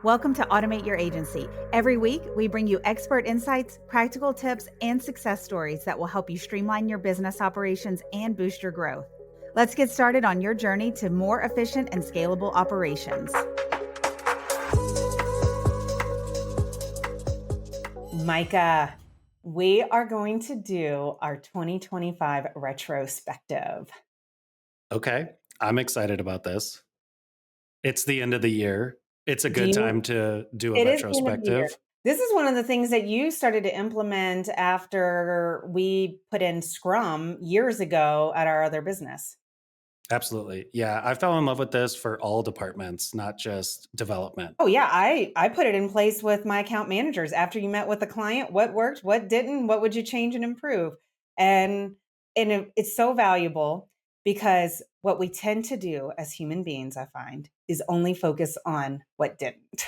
Welcome to Automate Your Agency. Every week, we bring you expert insights, practical tips, and success stories that will help you streamline your business operations and boost your growth. Let's get started on your journey to more efficient and scalable operations. Micah, we are going to do our 2025 retrospective. Okay, I'm excited about this. It's the end of the year. It's a Do good you? time to do a It is the end of the year. retrospective. This is one of the things that you started to implement after we put in Scrum years ago at our other business. Absolutely. Yeah, I fell in love with this for all departments, not just development. Oh yeah, I put it in place with my account managers after you met with the client. What worked? What didn't? What would you change and improve? And it's so valuable because what we tend to do as human beings, I find, is only focus on what didn't.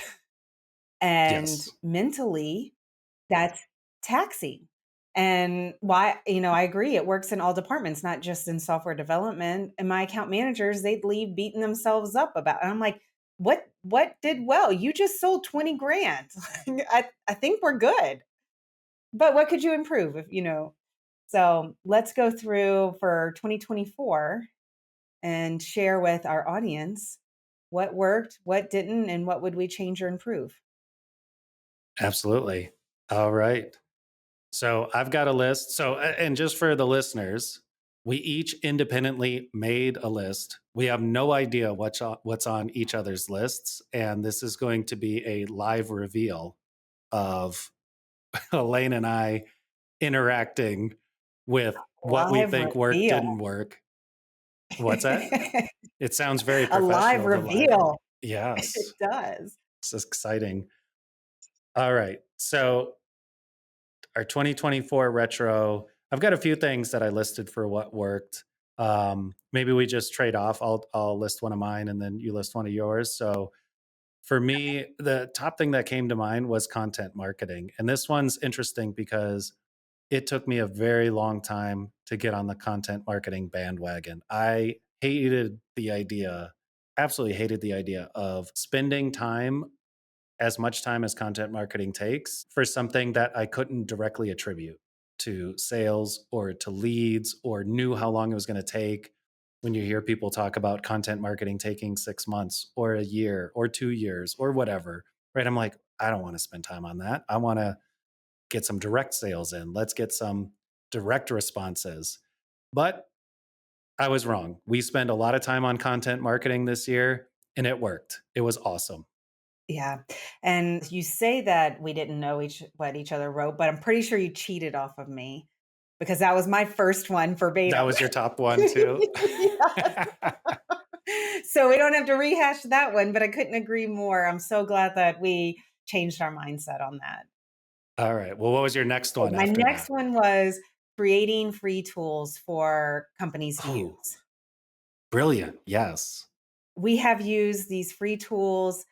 And Yes. mentally, that's taxing. And why, I agree. It works in all departments, not just in software development. And my account managers, they'd leave beating themselves up about it. And I'm like, what did well? You just sold 20 grand. I think we're good. But what could you improve if? So let's go through for 2024 and share with our audience what worked, what didn't, and what would we change or improve. Absolutely. All right. So I've got a list. And just for the listeners, we each independently made a list. We have no idea what's on each other's lists. And this is going to be a live reveal of Alane and I interacting with what we Live think worked, reveal. didn't work. What's that? It sounds very A live professional, the live. reveal. It Yes, does. it's exciting. All right. So our 2024 retro, I've got a few things that I listed for what worked. Maybe we just trade off. I'll list one of mine and then you list one of yours. So for me, the top thing that came to mind was content marketing. And this one's interesting because it took me a very long time to get on the content marketing bandwagon. I hated the idea, absolutely hated the idea of spending time, as much time as content marketing takes, for something that I couldn't directly attribute to sales or to leads or knew how long it was going to take. When you hear people talk about content marketing taking 6 months or a year or 2 years or whatever, right? I'm like, I don't want to spend time on that. I want to get some direct sales in. Let's get some direct responses. But I was wrong. We spent a lot of time on content marketing this year and it worked. It was awesome. Yeah. And you say that we didn't know what each other wrote, but I'm pretty sure you cheated off of me because that was my first one That verbatim. was your top one too. Yes. So we don't have to rehash that one, but I couldn't agree more. I'm so glad that we changed our mindset on that. All right. Well, what was your next one My after next that? one was creating free tools for companies to Oh, use. brilliant. Yes. We have used these free tools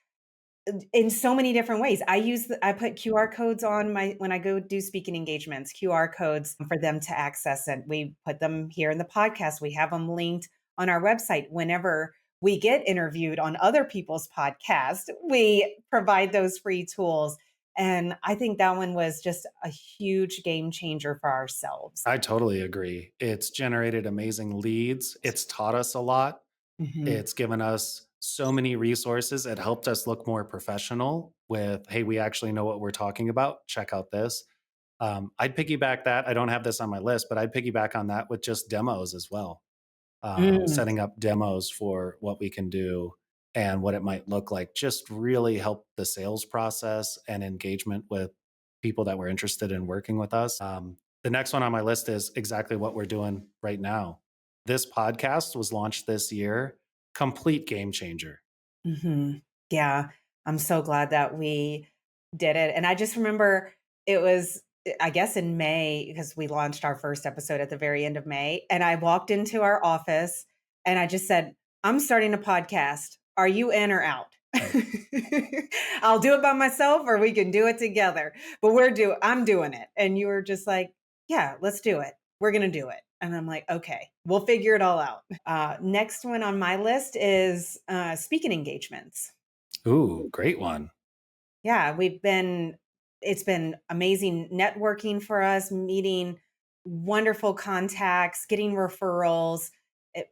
in so many different ways. I put QR codes on my when I go do speaking engagements, QR codes for them to access, and we put them here in the podcast. We have them linked on our website. Whenever we get interviewed on other people's podcasts, we provide those free tools. And I think that one was just a huge game changer for ourselves. I totally agree. It's generated amazing leads. It's taught us a lot. Mhm. It's given us so many resources. It helped us look more professional with, hey, we actually know what we're talking about. Check out this. I'd piggyback that. I don't have this on my list, but I'd piggyback on that with just demos as well. Mm. Setting up demos for what we can do and what it might look like just really help the sales process and engagement with people that were interested in working with us. The next one on my list is exactly what we're doing right now. This podcast was launched this year, complete game changer. Mhm. Yeah, I'm so glad that we did it, and I just remember it was, I guess, in May because we launched our first episode at the very end of May, and I walked into our office and I just said, "I'm starting a podcast. Are you in or out?" I'll do it by myself or we can do it together, but I'm doing it. And you were just like, "Yeah, let's do it. We're gonna do it." And I'm like, "Okay, we'll figure it all out." Next one on my list is speaking engagements. Ooh, great one. Yeah, it's been amazing networking for us, meeting wonderful contacts, getting referrals, it,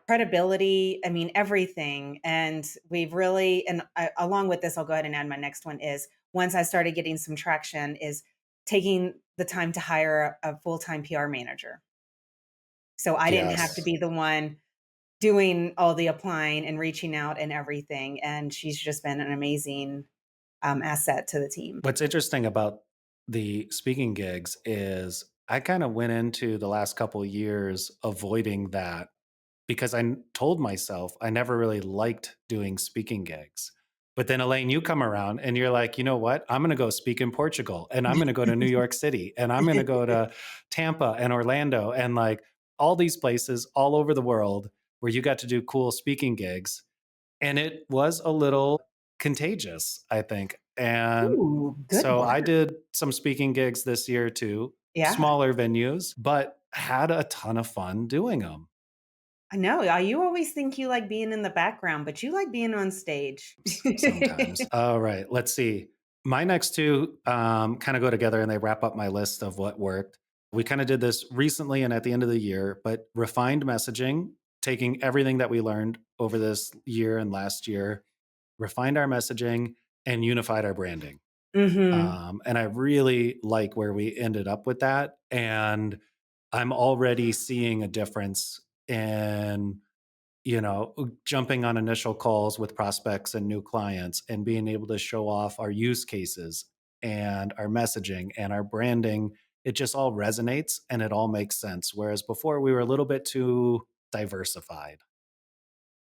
credibility, I mean, everything. And we've really, and along with this, I'll go ahead and add my next one is once I started getting some traction, is taking the time to hire a full time PR manager. So I didn't have to Yes. be the one doing all the applying and reaching out and everything. And she's just been an amazing asset to the team. What's interesting about the speaking gigs is I kind of went into the last couple years avoiding that because told myself I never really liked doing speaking gigs. But then Elaine, you come around and you're like, you know what? I'm going to go speak in Portugal and I'm going to go to New York City and I'm going to go to Tampa and Orlando and like all these places all over the world where you got to do cool speaking gigs. And it was a little contagious, I think. And Ooh, good so I word. did some speaking gigs this year too, Yeah, smaller venues, but had a ton of fun doing them. I know. You always think you like being in the background, but you like being on stage. Sometimes. All right, let's see. My next two kind of go together and they wrap up my list of what worked. We kind of did this recently and at the end of the year, but refined messaging, taking everything that we learned over this year and last year, refined our messaging and unified our branding. Mhm. And I really like where we ended up with that. And I'm already seeing a difference in jumping on initial calls with prospects and new clients and being able to show off our use cases and our messaging and our branding. It just all resonates and it all makes sense. Whereas before we were a little bit too diversified.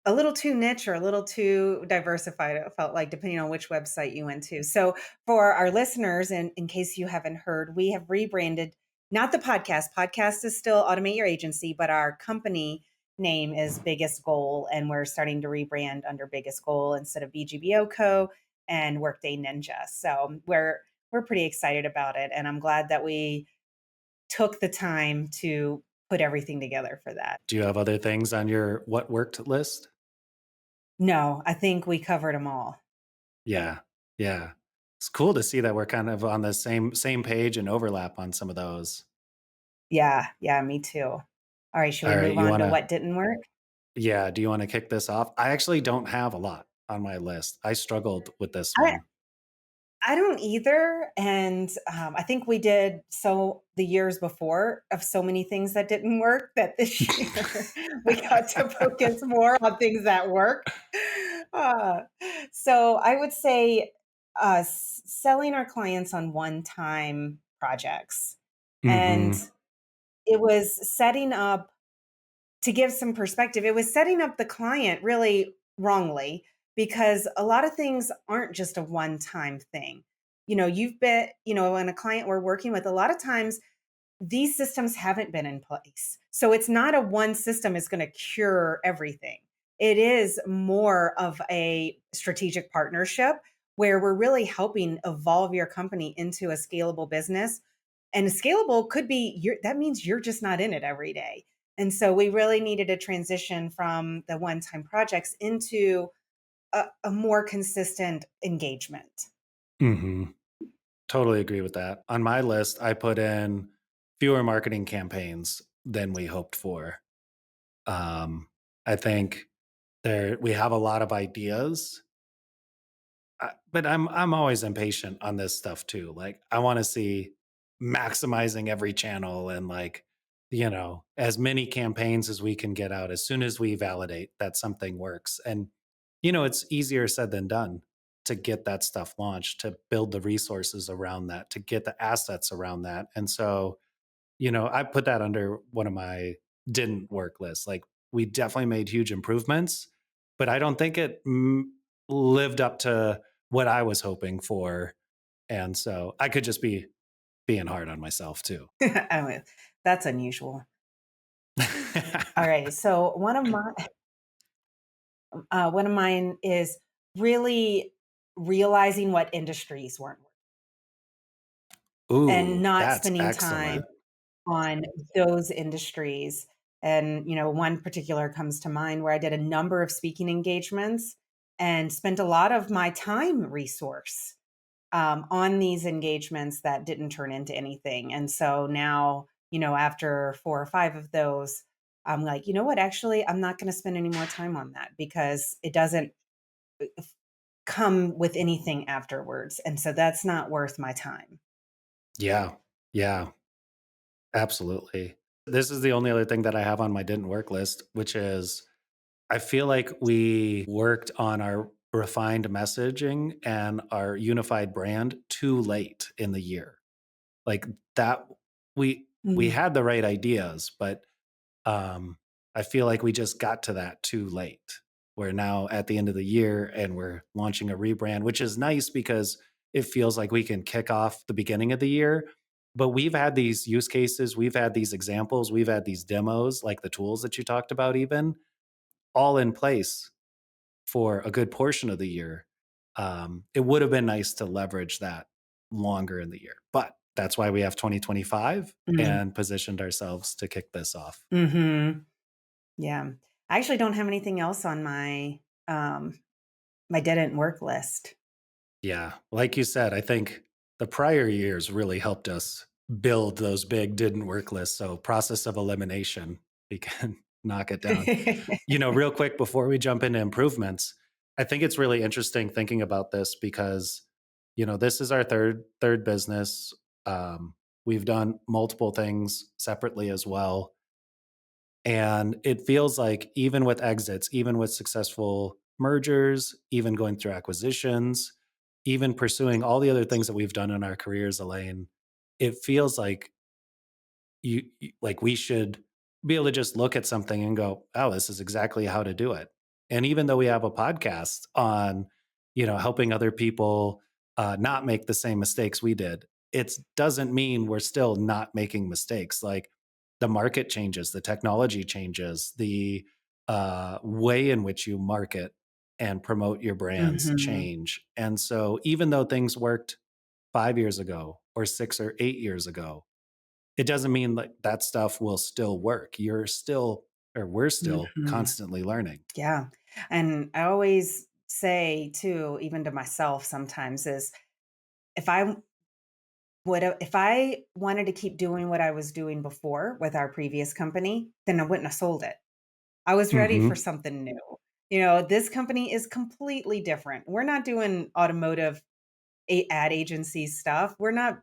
A little too niche or a little too diversified, it felt like, depending on which website you went to. So, for our listeners, and in case you haven't heard, we have rebranded not the podcast. Podcast is still Automate Your Agency, but our company name is Biggest Goal, and we're starting to rebrand under Biggest Goal instead of BGBO Co. and Workday Ninja. So, we're pretty excited about it, and I'm glad that we took the time to put everything together for that. Do you have other things on your what worked list? No, I think we covered them all. Yeah. Yeah. It's cool to see that we're kind of on the same page and overlap on some of those. Yeah, yeah, me too. All right, should we All right, move you on want to to what didn't work? yeah, do you want to kick this off? I actually don't have a lot on my list. I struggled with this I one. I don't either, and, I think we did so the years before of so many things that didn't work that this year we got to focus more on things that worked. Uh, so I would say, selling our clients on one-time projects, and Mhm. it was setting up to give some perspective, it was setting up the client really wrongly because a lot of things aren't just a one time thing. You've been, when a client we're working with, a lot of times these systems haven't been in place. So it's not a one system is going to cure everything. It is more of a strategic partnership where we're really helping evolve your company into a scalable business. And scalable could be that means you're just not in it every day. And so we really needed a transition from the one-time projects into a more consistent engagement. Mhm. Totally agree with that. On my list, I put in fewer marketing campaigns than we hoped for. Um, I think there we have a lot of ideas, but I'm always impatient on this stuff too. Like I want to see maximizing every channel and like as many campaigns as we can get out as soon as we validate that something works. And it's easier said than done to get that stuff launched, to build the resources around that, to get the assets around that. And so I put that under one of my didn't work lists. Like we definitely made huge improvements, but I don't think it lived up to what I was hoping for. And so I could just be being hard on myself too. I mean, that's unusual. All right. So one of mine is really realizing what industries weren't working and Ooh, not that's spending time excellent. on those industries. And, one particular comes to mind where I did a number of speaking engagements and spent a lot of my time resource. on these engagements that didn't turn into anything. And so now, after 4 or 5 of those, I'm like, you know what? Actually, I'm not going to spend any more time on that because it doesn't come with anything afterwards. And so that's not worth my time. Yeah. Yeah. Absolutely. This is the only other thing that I have on my didn't work list, which is I feel like we worked on our refined messaging and our unified brand too late in the year. Like that we Mhm. had the right ideas, but um I feel like we just got to that too late. We're now at the end of the year and we're launching a rebrand, which is nice because it feels like we can kick off the beginning of the year. But we've had these use cases, we've had these examples, we've had these demos, like the tools that you talked about, even all in place for a good portion of the year. It would have been nice to leverage that longer in the year, but that's why we have 2025 Mm. and positioned ourselves to kick this off. Mhm. Yeah. I actually don't have anything else on my didn't work list. Yeah. Like you said, I think the prior years really helped us build those big didn't work lists. So, process of elimination, we can knock it down. Real quick before we jump into improvements, I think it's really interesting thinking about this because, this is our third business. We've done multiple things separately as well. And it feels like even with exits, even with successful mergers, even going through acquisitions, even pursuing all the other things that we've done in our careers, Elaine, it feels like like we should be able to just look at something and go, "Oh, this is exactly how to do it." And even though we have a podcast on, helping other people not make the same mistakes we did, it doesn't mean we're still not making mistakes. Like the market changes, the technology changes, the way in which you market and promote your brands Mhm. change. And so, even though things worked 5 years ago or 6 or 8 years ago, it doesn't mean like that stuff will still work. You're still, or we're still Mhm. constantly learning. Yeah. And I always say too, even to myself sometimes, is if I if I wanted to keep doing what I was doing before with our previous company, then I wouldn't have sold it. I was ready for Hmm. something new. This company is completely different. We're not doing automotive ad agency stuff. We're not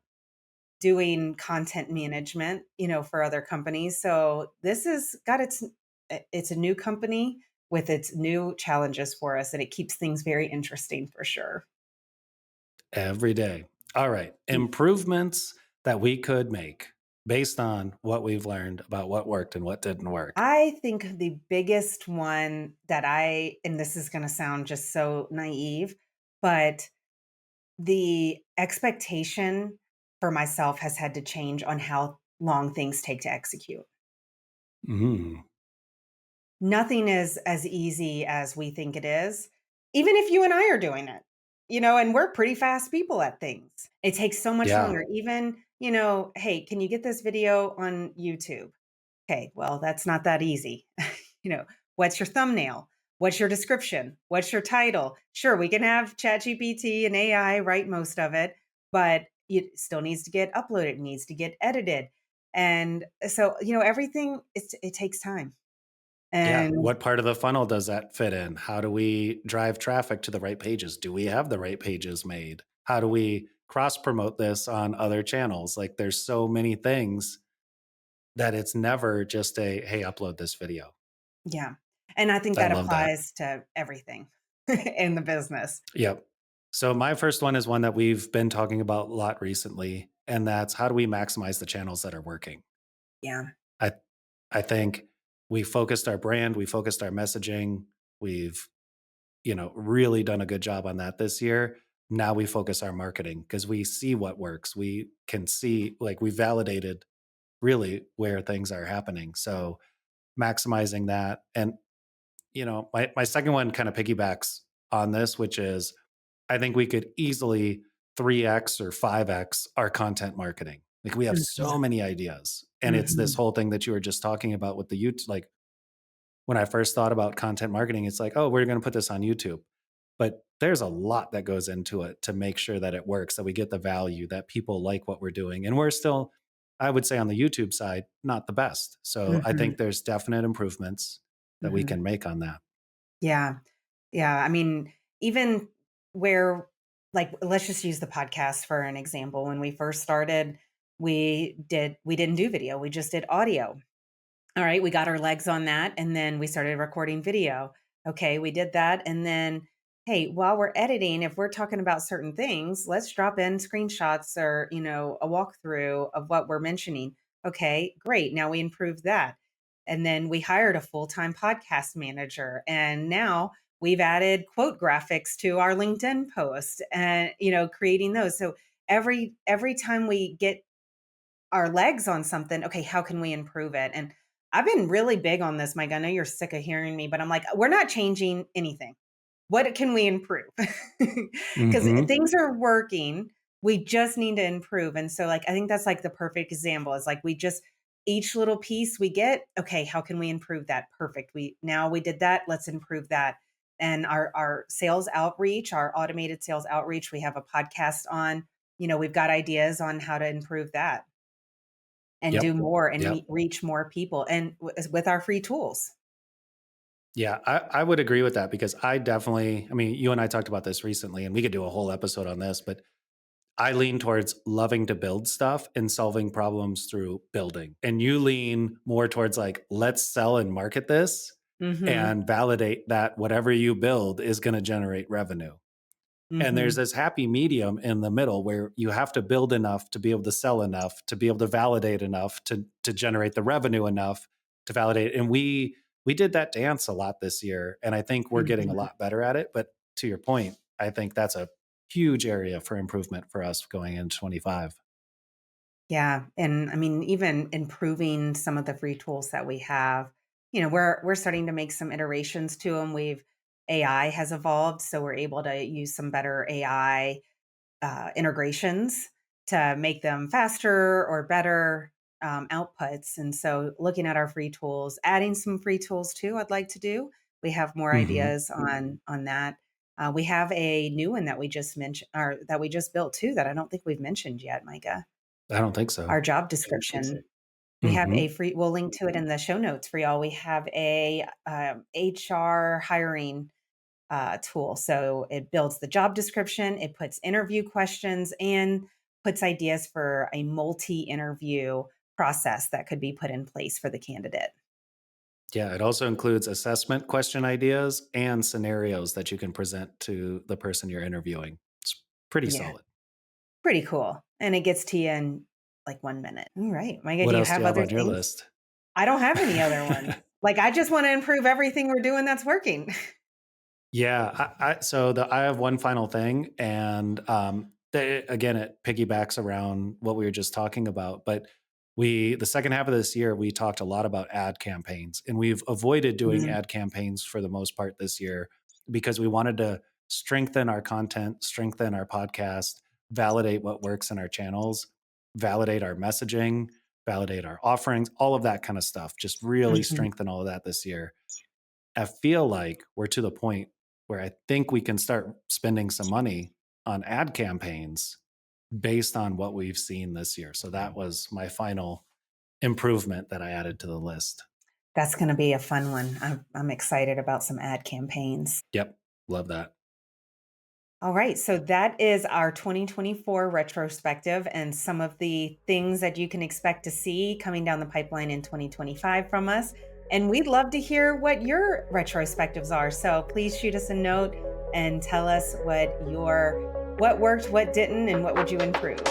doing content management, for other companies. So this has got it's a new company with its new challenges for us, and it keeps things very interesting for sure. Every day. All right. Improvements that we could make based on what we've learned about what worked and what didn't work. I think the biggest one that and this is going to sound just so naive, but the expectation for myself has had to change on how long things take to execute. Mm, Nothing is as easy as we think it is, even if you and I are doing it, and we're pretty fast people at things. It takes so much yeah. longer. Even, hey, can you get this video on YouTube? Okay, well, that's not that easy. you know, what's your thumbnail? What's your description? What's your title? Sure, we can have ChatGPT and AI write most of it, but it still needs to get uploaded, it needs to get edited. And so, everything it takes time. Yeah. And What part of the funnel does that fit in? How do we drive traffic to the right pages? Do we have the right pages made? How do we cross promote this on other channels? Like there's so many things that it's never just a, hey, upload this video. yeah, and I think I that love that. applies to everything in the business. Yep. So my first one is one that we've been talking about a lot recently, and that's how do we maximize the channels that are working? Yeah. I I think we focused our brand, we focused our messaging, we've, really done a good job on that this year. Now we focus our marketing because we see what works. We can see like we validated really where things are happening. So maximizing that. And my second one kind of piggybacks on this, which is I think we could easily 3x or 5x our content marketing. Like we have Mhm, so many ideas. And it's this mhm. whole thing that you were just talking about with the YouTube. Like when I first thought about content marketing, it's like, oh, we're going to put this on YouTube. But there's a lot that goes into it to make sure that it works, that we get the value, that people like what we're doing. And we're still, I would say on the YouTube side, not the best. So I Mhm, think there's definite improvements that we mhm. can make on that. Yeah. Yeah, I mean, even where like, let's just use the podcast for an example. When we first started, we didn't do video, we just did audio. All right, we got our legs on that, and then we started recording video. Okay, we did that, and then, hey, while we're editing, if we're talking about certain things, let's drop in screenshots or, a walkthrough of what we're mentioning. Okay, great. Now we improved that. And then we hired a full-time podcast manager, and now we've added quote graphics to our LinkedIn post and, creating those. So every time we get our legs on something, okay, how can we improve it? And I've been really big on this, Mike. I know you're sick of hearing me, but I'm like, we're not changing anything. What can we improve? Because Hmm. things are working. We just need to improve. And so, like, I think that's like the perfect example is like we just each little piece we get, okay, how can we improve that? Perfect. We did that. Let's improve that. And our sales outreach, our automated sales outreach, we have a podcast on, we've got ideas on how to improve that and do Yep. more and Yep. reach more people and with our free tools. Yeah, I would agree with that because I definitely, I mean, you and I talked about this recently, and we could do a whole episode on this, but I lean towards loving to build stuff and solving problems through building. And you lean more towards like, let's sell and market this Mhm. and validate that whatever you build is going to generate revenue. And there's Mhm. this happy medium in the middle where you have to build enough to be able to sell enough, to be able to validate enough to generate the revenue enough to validate. And we did that dance a lot this year. And I think we're getting a Mhm. lot better at it. But to your point, I think that's a huge area for improvement for us going into 25. Yeah, and I mean, even improving some of the free tools that we have, we're starting to make some iterations to them. AI has evolved, so we're able to use some better AI integrations to make them faster or better outputs. And so, looking at our free tools, adding some free tools too, I'd like to do. We have more Hmm. ideas on that. We have a new one that we just mentioned, or that we just built too, that I don't think we've mentioned yet, Micah. I don't think Our so. job description. We have a Hmm. free. We'll link to it in the show notes for y'all. We have a HR hiring tool. So it builds the job description, it puts interview questions, and puts ideas for a multi interview process that could be put in place for the candidate. Yeah, it also includes assessment question ideas and scenarios that you can present to the person you're interviewing. It's pretty Yeah, solid. pretty cool. And it gets to you in like 1 minute. All right. Micah, What do you else do have you have other on your things? list? I don't have any other ones. Like, I just want to improve everything we're doing that's working. Yeah, I have one final thing, and again, it piggybacks around what we were just talking about. But the second half of this year, we talked a lot about ad campaigns, and we've avoided doing Mhm, ad campaigns for the most part this year because we wanted to strengthen our content, strengthen our podcast, validate what works in our channels, validate our messaging, validate our offerings, all of that kind of stuff. Just really mhm. strengthen all of that this year. I feel like we're to the point where I think we can start spending some money on ad campaigns based on what we've seen this year. So that was my final improvement that I added to the list. That's going to be a fun one. I'm excited about some ad campaigns. Yep. Love that. All right. So that is our 2024 retrospective and some of the things that you can expect to see coming down the pipeline in 2025 from us. And we'd love to hear what your retrospectives are. So please shoot us a note and tell us what worked, what didn't, and what would you improve.